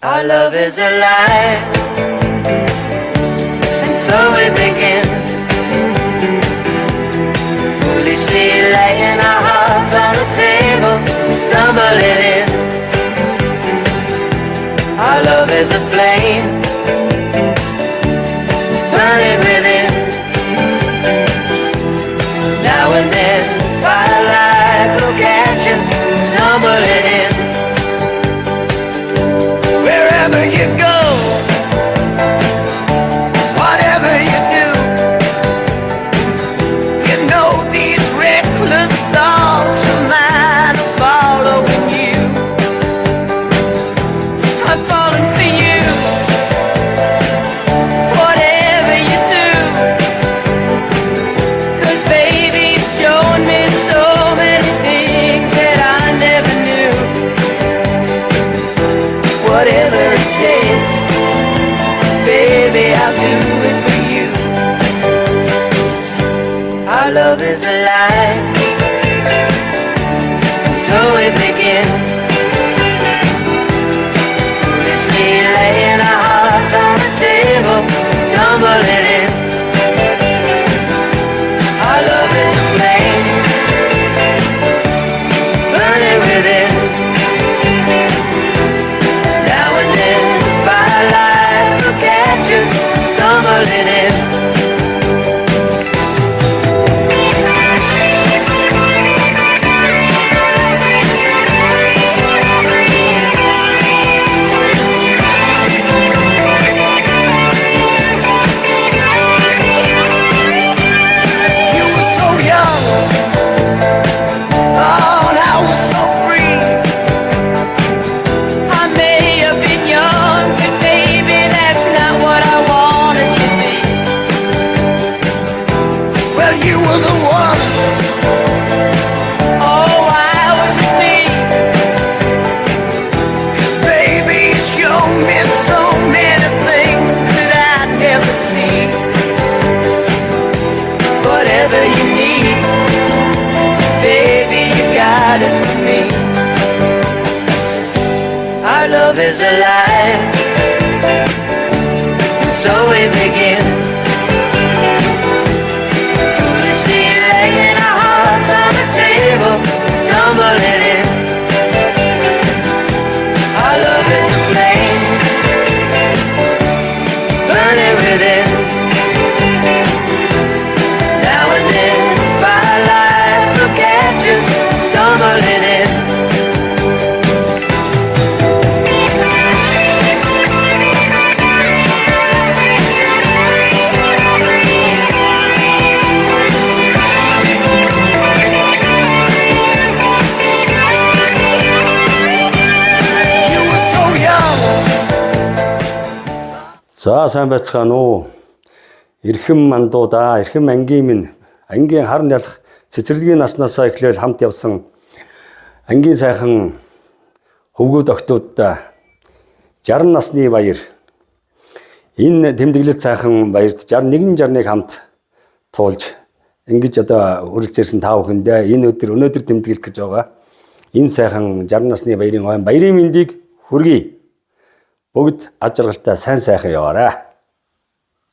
Our love is alive, and so we begin, foolishly laying our hearts on the table, stumbling in. Our love is a flame, burning within. Now and then, firelight will catch us, stumbling in. Wherever you go, whatever you do, you know these reckless thoughts of mine are following you. I'm falling for you, whatever you do, 'cause baby you've shown me so many things that I never knew. Whatever it takes, our love is alive. And so we begin, foolishly laying our hearts on the table, stumbling in. Our love is a flame, burning within. Now and then, firelight will catch us, stumbling in. За сайн байцгаана уу. Эрхэм мандуудаа, эрхэм ангийн минь ангийн харн ялах цэцэрлэгийн наснаасаа эхлээл хамт явсан ангийн сайхан хөвгүүд октоудаа 60 насны баяр. Энэ тэмдэглэл сайхан баярт 61 хамт туулж ингэж одоо үргэлж ирсэн та бүхэндээ энэ өнөөдөр тэмдэглэх гэж байгаа. Энэ сайхан 60 насны баярын баярын мэндийг хүргэе. Бүгд аж аргалтай сайн сайхан яваарай.